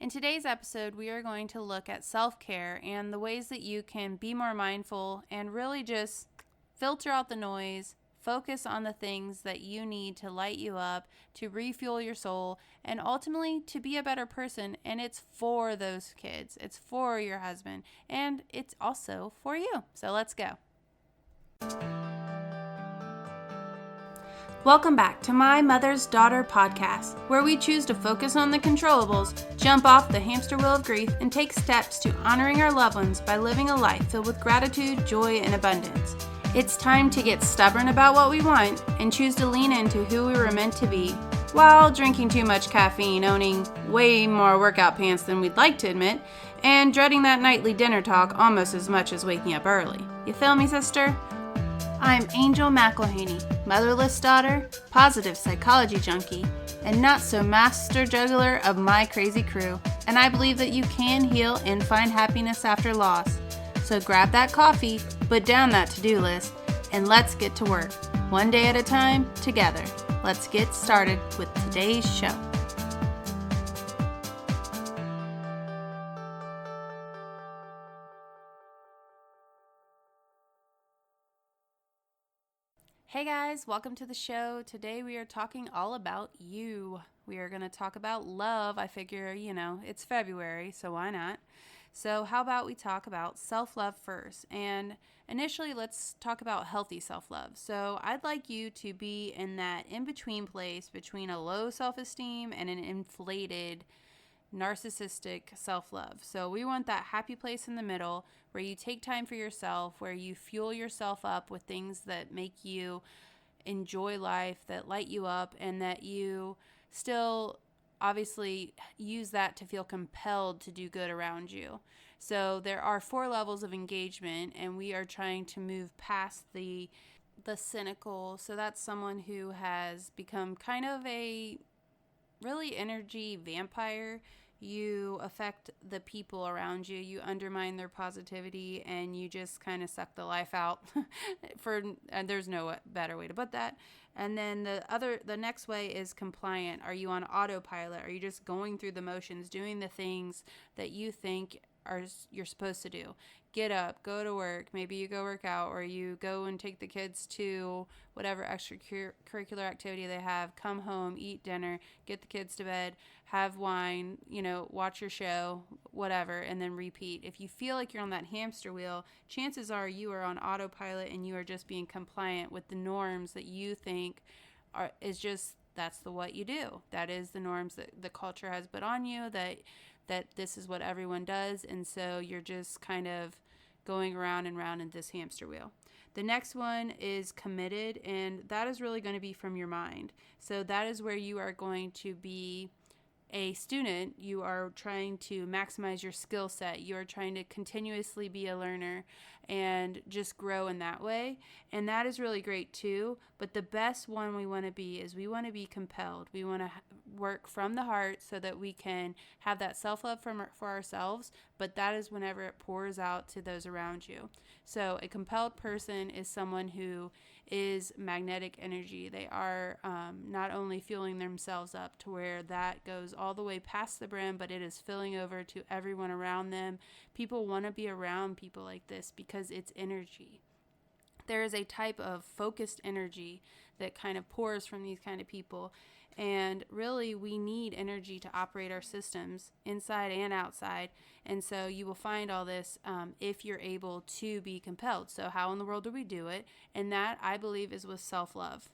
In today's episode, we are going to look at self-care and the ways that you can be more mindful and really just filter out the noise, focus on the things that you need to light you up, to refuel your soul, and ultimately to be a better person. And it's for those kids, it's for your husband, and it's also for you. So let's go. Welcome back to My Mother's Daughter podcast, where we choose to focus on the controllables, jump off the hamster wheel of grief, and take steps to honoring our loved ones by living a life filled with gratitude, joy, and abundance. It's time to get stubborn about what we want and choose to lean into who we were meant to be, while drinking too much caffeine, owning way more workout pants than we'd like to admit, and dreading that nightly dinner talk almost as much as waking up early. You feel me, sister? I'm Angel McElhaney, motherless daughter, positive psychology junkie, and not so master juggler of my crazy crew. And I believe that you can heal and find happiness after loss. So grab that coffee, put down that to-do list, and let's get to work. One day at a time, together. Let's get started with today's show. Hey guys, welcome to the show. Today we are talking all about you. We are going to talk about love. I figure, it's February, so why not? So how about we talk about self-love first? And initially, let's talk about healthy self-love. So I'd like you to be in that in-between place between a low self-esteem and an inflated narcissistic self-love. So we want that happy place in the middle where you take time for yourself, where you fuel yourself up with things that make you enjoy life, that light you up, and that you still obviously use that to feel compelled to do good around you. So there are 4 levels of engagement, and we are trying to move past the cynical. So that's someone who has become kind of a really energy vampire. You affect the people around you, you undermine their positivity, and you just kind of suck the life out. And there's no better way to put that. And then the next way is compliant. Are you on autopilot? Are you just going through the motions, doing the things that you think you're supposed to do? Get up, go to work, maybe you go work out, or you go and take the kids to whatever extracurricular activity they have, come home, eat dinner, get the kids to bed, have wine, watch your show, whatever, and then repeat. If you feel like you're on that hamster wheel, chances are you are on autopilot and you are just being compliant with the norms that you think that's what you do. That is the norms that the culture has put on you, that this is what everyone does, and so you're just kind of going around and round in this hamster wheel. The next one is committed, and that is really going to be from your mind. So that is where you are going to be a student. You are trying to maximize your skill set. You are trying to continuously be a learner and just grow in that way. And that is really great too. But the best one we want to be is we want to be compelled. We want to work from the heart so that we can have that self-love for ourselves. But that is whenever it pours out to those around you. So a compelled person is someone who is magnetic energy. They are not only fueling themselves up to where that goes all the way past the brim, but it is filling over to everyone around them. People want to be around people like this because it's energy. There is a type of focused energy that kind of pours from these kind of people. And really, we need energy to operate our systems inside and outside. And so you will find all this if you're able to be compelled. So how in the world do we do it? And that, I believe, is with self-love.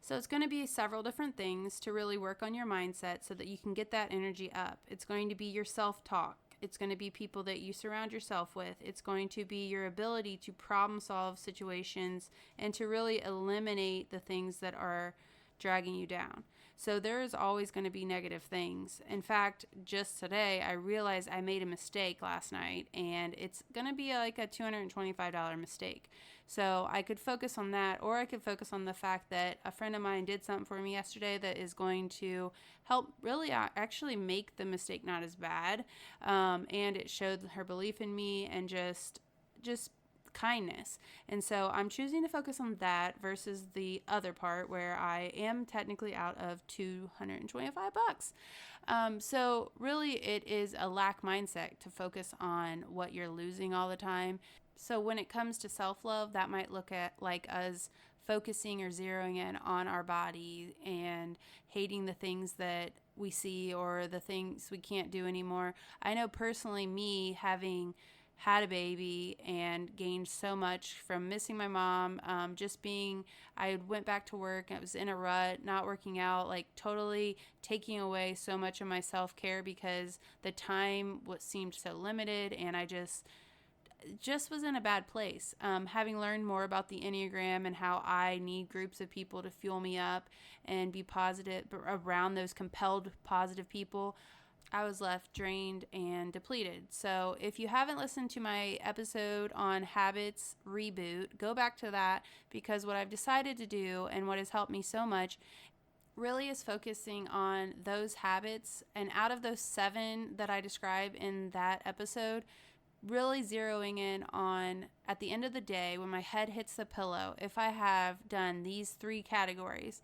So it's going to be several different things to really work on your mindset so that you can get that energy up. It's going to be your self-talk. It's going to be people that you surround yourself with. It's going to be your ability to problem solve situations and to really eliminate the things that are dragging you down. So there is always going to be negative things. In fact, just today, I realized I made a mistake last night, and it's going to be like a $225 mistake. So I could focus on that, or I could focus on the fact that a friend of mine did something for me yesterday that is going to help really actually make the mistake not as bad. And it showed her belief in me and just kindness. And so I'm choosing to focus on that versus the other part where I am technically out of $225. So really it is a lack mindset to focus on what you're losing all the time. So when it comes to self-love, that might look at like us focusing or zeroing in on our body and hating the things that we see or the things we can't do anymore. I know personally, me having had a baby and gained so much from missing my mom, I went back to work and I was in a rut, not working out, like totally taking away so much of my self-care because the time seemed so limited, and I just was in a bad place. Having learned more about the Enneagram and how I need groups of people to fuel me up and be positive around those compelled positive people, I was left drained and depleted. So if you haven't listened to my episode on habits reboot, go back to that, because what I've decided to do and what has helped me so much really is focusing on those habits. And out of those 7 that I describe in that episode, really zeroing in on, at the end of the day, when my head hits the pillow, if I have done these 3 categories,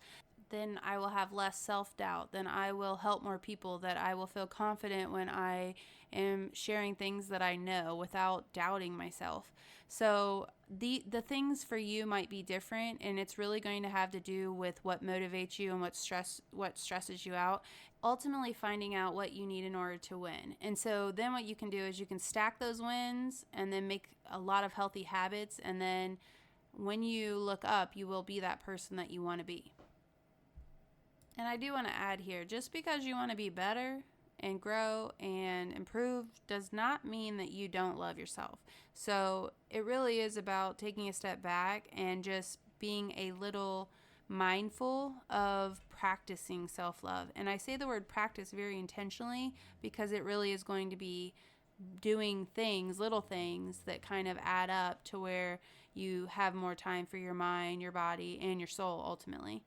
then I will have less self-doubt, then I will help more people, that I will feel confident when I am sharing things that I know without doubting myself. So the things for you might be different, and it's really going to have to do with what motivates you and what stresses you out. Ultimately finding out what you need in order to win. And so then what you can do is you can stack those wins and then make a lot of healthy habits, and then when you look up, you will be that person that you want to be. And I do want to add here, just because you want to be better and grow and improve does not mean that you don't love yourself. So it really is about taking a step back and just being a little mindful of practicing self-love. And I say the word practice very intentionally because it really is going to be doing things, little things that kind of add up to where you have more time for your mind, your body, and your soul ultimately.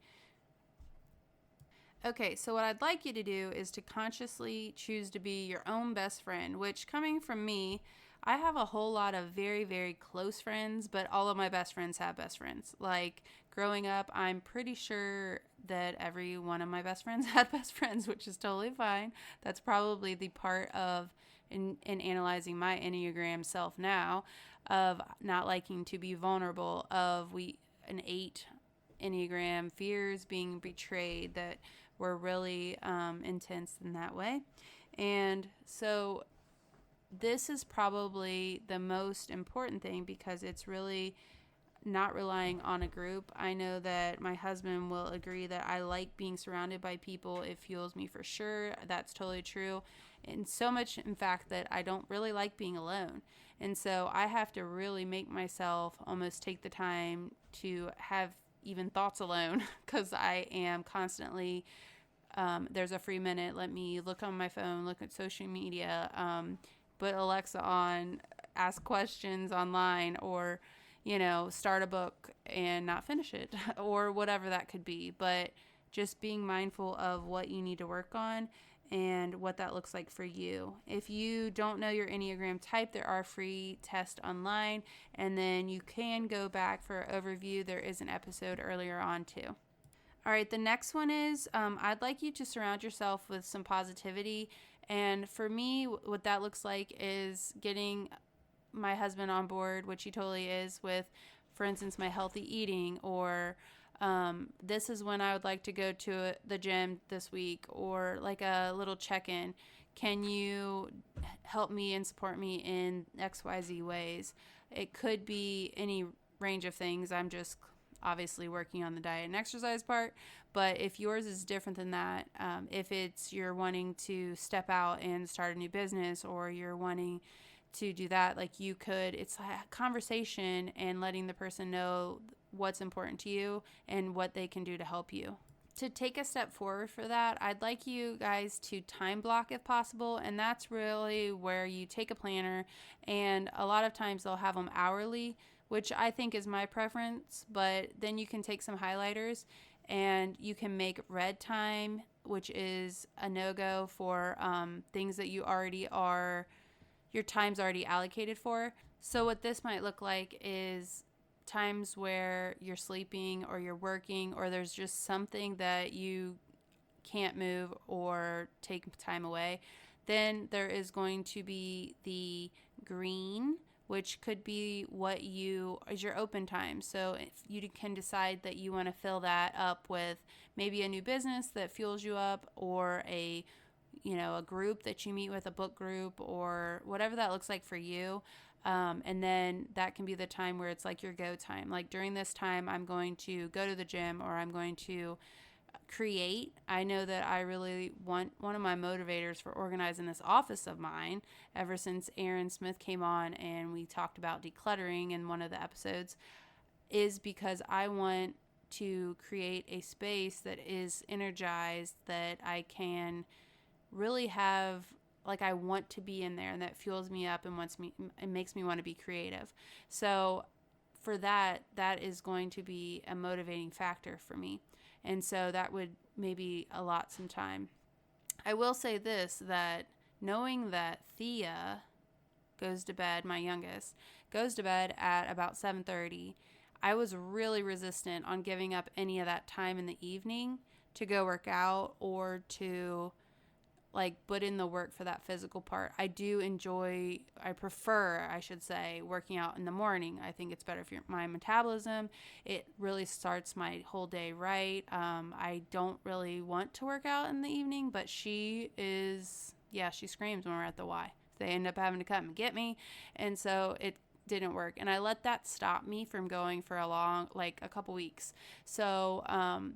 Okay, so what I'd like you to do is to consciously choose to be your own best friend, which, coming from me, I have a whole lot of very, very close friends, but all of my best friends have best friends. Like, growing up, I'm pretty sure that every one of my best friends had best friends, which is totally fine. That's probably the part of, in analyzing my Enneagram self now, of not liking to be vulnerable, of an 8 Enneagram, fears being betrayed that were really intense in that way. And so this is probably the most important thing because it's really not relying on a group. I know that my husband will agree that I like being surrounded by people. It fuels me for sure. That's totally true. And so much, in fact, that I don't really like being alone. And so I have to really make myself almost take the time to have even thoughts alone, because I am constantly, there's a free minute, let me look on my phone, look at social media, put Alexa on, ask questions online, or, start a book and not finish it, or whatever that could be. But just being mindful of what you need to work on and what that looks like for you. If you don't know your Enneagram type, there are free tests online, and then you can go back for an overview. There is an episode earlier on too. All right, the next one is I'd like you to surround yourself with some positivity. And for me, what that looks like is getting my husband on board, which he totally is, with, for instance, my healthy eating, or this is when I would like to go to the gym this week, or like a little check-in. Can you help me and support me in XYZ ways? It could be any range of things. I'm just obviously working on the diet and exercise part, but if yours is different than that, if it's you're wanting to step out and start a new business, or you're wanting to do that, like you could, it's a conversation and letting the person know what's important to you and what they can do to help you. To take a step forward for that, I'd like you guys to time block if possible, and that's really where you take a planner, and a lot of times they'll have them hourly, which I think is my preference, but then you can take some highlighters and you can make red time, which is a no-go for things that you already are your time's already allocated for. So what this might look like is times where you're sleeping or you're working or there's just something that you can't move or take time away. Then there is going to be the green, which could be what you is your open time. So if you can decide that you want to fill that up with maybe a new business that fuels you up, or a group that you meet with, a book group, or whatever that looks like for you. And then that can be the time where it's like your go time. Like during this time, I'm going to go to the gym, or I'm going to create. I know that I really want, one of my motivators for organizing this office of mine, ever since Aaron Smith came on and we talked about decluttering in one of the episodes, is because I want to create a space that is energized, that I can really have, like, I want to be in there, and that fuels me up and it makes me want to be creative. So for that is going to be a motivating factor for me. And so that would maybe allot some time. I will say this, that knowing that Thea goes to bed, my youngest, goes to bed at about 7:30, I was really resistant on giving up any of that time in the evening to go work out or to put in the work for that physical part. I prefer, I should say, working out in the morning. I think it's better for my metabolism. It really starts my whole day right. I don't really want to work out in the evening, but she screams when we're at the Y. They end up having to come and get me. And so it didn't work. And I let that stop me from going for a couple weeks. So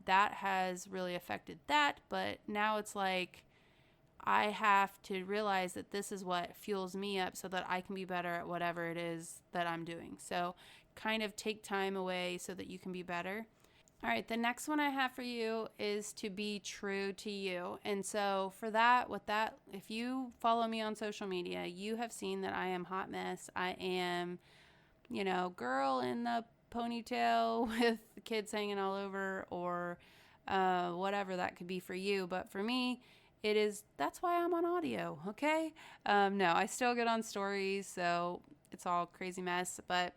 that has really affected that. But now it's like, I have to realize that this is what fuels me up so that I can be better at whatever it is that I'm doing. So kind of take time away so that you can be better. All right, the next one I have for you is to be true to you. And so for that, if you follow me on social media, you have seen that I am hot mess. I am, girl in the ponytail with the kids hanging all over, or whatever that could be for you. But for me, that's why I'm on audio, okay? No, I still get on stories, so it's all crazy mess, but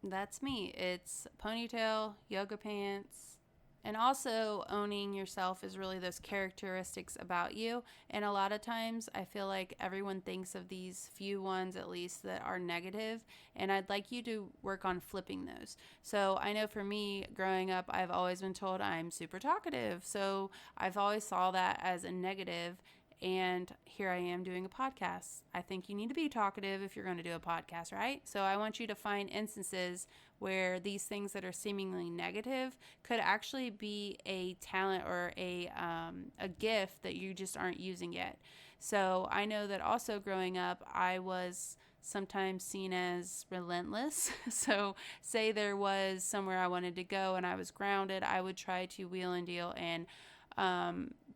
that's me. It's ponytail, yoga pants, and also owning yourself is really those characteristics about you. And a lot of times I feel like everyone thinks of these few ones, at least, that are negative, and I'd like you to work on flipping those. So I know for me, growing up, I've always been told I'm super talkative, so I've always saw that as a negative. And here I am doing a podcast. I think you need to be talkative if you're going to do a podcast, right? So I want you to find instances where these things that are seemingly negative could actually be a talent or a gift that you just aren't using yet. So I know that also growing up, I was sometimes seen as relentless. So say there was somewhere I wanted to go and I was grounded, I would try to wheel and deal and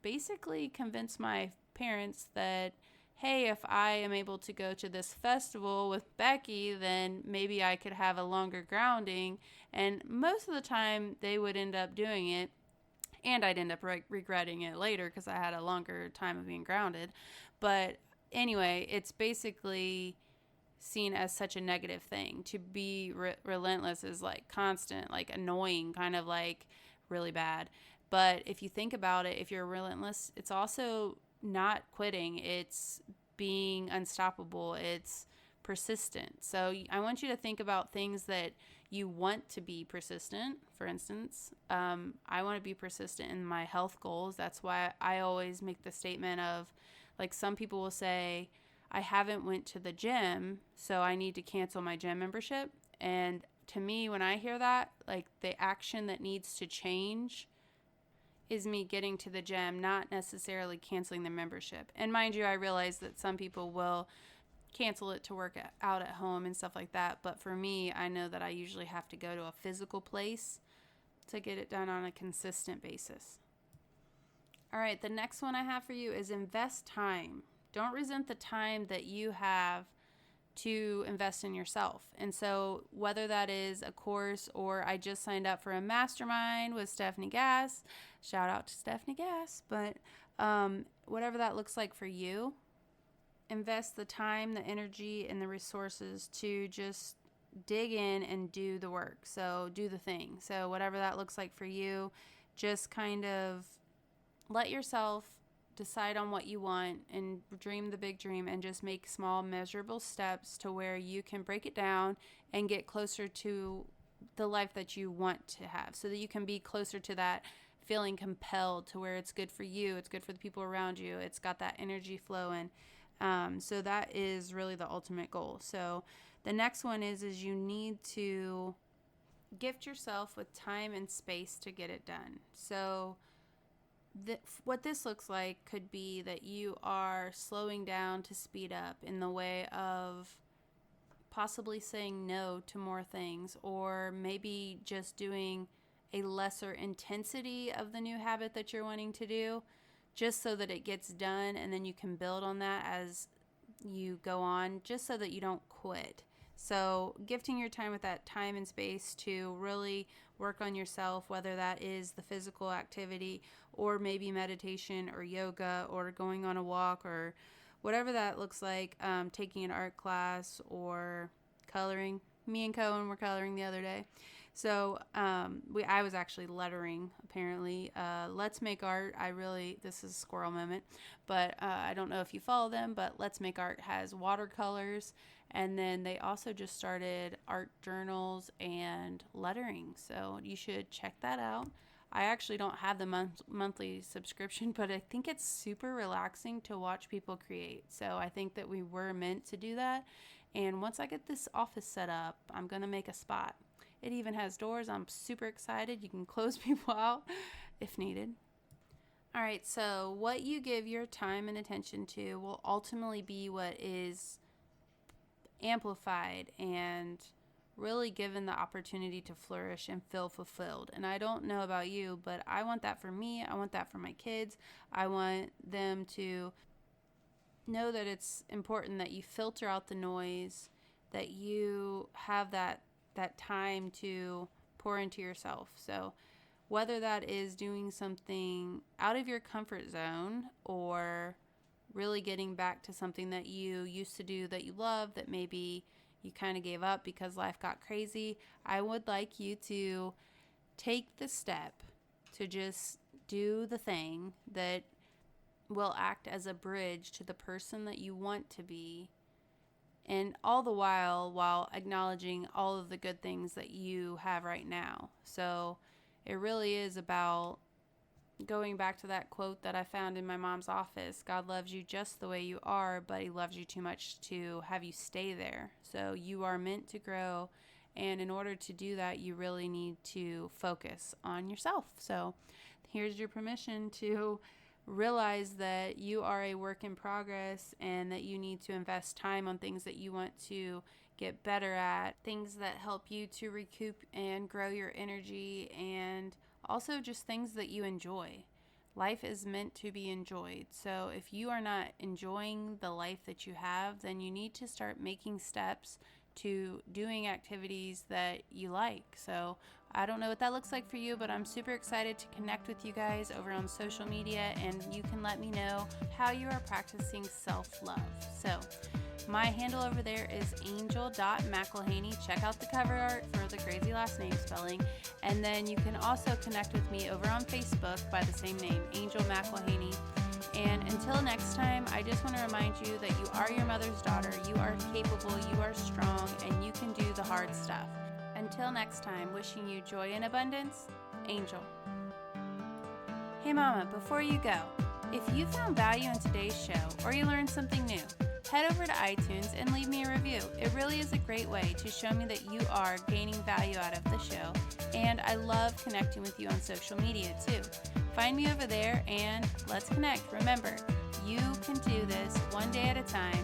basically convince my parents that, hey, if I am able to go to this festival with Becky, then maybe I could have a longer grounding. And most of the time they would end up doing it, and I'd end up regretting it later because I had a longer time of being grounded. But anyway, it's basically seen as such a negative thing. To be relentless is like constant, like annoying, kind of like really bad. But if you think about it, if you're relentless, it's also not quitting. It's being unstoppable. It's persistent. So I want you to think about things that you want to be persistent. For instance, I want to be persistent in my health goals. That's why I always make the statement of, like, some people will say, I haven't went to the gym, so I need to cancel my gym membership. And to me, when I hear that, like, the action that needs to change is me getting to the gym, not necessarily canceling the membership. And mind you, I realize that some people will cancel it to work out at home and stuff like that. But for me, I know that I usually have to go to a physical place to get it done on a consistent basis. All right, the next one I have for you is invest time. Don't resent the time that you have to invest in yourself. And so whether that is a course, or I just signed up for a mastermind with Stephanie Gass, shout out to Stephanie Gass, but whatever that looks like for you, invest the time, the energy, and the resources to just dig in and do the work. So do the thing. So whatever that looks like for you, just kind of let yourself decide on what you want and dream the big dream, and just make small measurable steps to where you can break it down and get closer to the life that you want to have, so that you can be closer to that feeling compelled to where it's good for you, it's good for the people around you, it's got that energy flowing. So that is really the ultimate goal. So the next one is you need to gift yourself with time and space to get it done. So what this looks like could be that you are slowing down to speed up in the way of possibly saying no to more things, or maybe just doing a lesser intensity of the new habit that you're wanting to do, just so that it gets done, and then you can build on that as you go on, just so that you don't quit. So gifting your time with that time and space to really work on yourself, whether that is the physical activity or maybe meditation or yoga or going on a walk or whatever that looks like, taking an art class or coloring. Me and Cohen were coloring the other day. So I was actually lettering, apparently. Let's Make Art, this is a squirrel moment, but I don't know if you follow them, but Let's Make Art has watercolors, and then they also just started art journals and lettering, so you should check that out. I actually don't have the monthly subscription, but I think it's super relaxing to watch people create. So I think that we were meant to do that. And once I get this office set up, I'm going to make a spot. It even has doors. I'm super excited. You can close people out if needed. All right, so what you give your time and attention to will ultimately be what is amplified and really given the opportunity to flourish and feel fulfilled. And I don't know about you, but I want that for me. I want that for my kids. I want them to know that it's important that you filter out the noise, that you have that time to pour into yourself. So whether that is doing something out of your comfort zone, or really getting back to something that you used to do that you love, that maybe you kind of gave up because life got crazy, I would like you to take the step to just do the thing that will act as a bridge to the person that you want to be, and all the while acknowledging all of the good things that you have right now. So it really is about going back to that quote that I found in my mom's office: God loves you just the way you are, but he loves you too much to have you stay there. So you are meant to grow, and in order to do that, you really need to focus on yourself. So here's your permission to realize that you are a work in progress, and that you need to invest time on things that you want to get better at, things that help you to recoup and grow your energy, and also just things that you enjoy. Life is meant to be enjoyed. So if you are not enjoying the life that you have, then you need to start making steps to doing activities that you like. So I don't know what that looks like for you, but I'm super excited to connect with you guys over on social media, and you can let me know how you are practicing self-love. So my handle over there is angel.mcelhaney. Check out the cover art for the crazy last name spelling. And then you can also connect with me over on Facebook by the same name, Angel McElhaney. And until next time, I just want to remind you that you are your mother's daughter. You are capable, you are strong, and you can do the hard stuff. Until next time, wishing you joy and abundance, Angel. Hey Mama, before you go, if you found value in today's show or you learned something new, head over to iTunes and leave me a review. It really is a great way to show me that you are gaining value out of the show, and I love connecting with you on social media too. Find me over there and let's connect. Remember, you can do this one day at a time,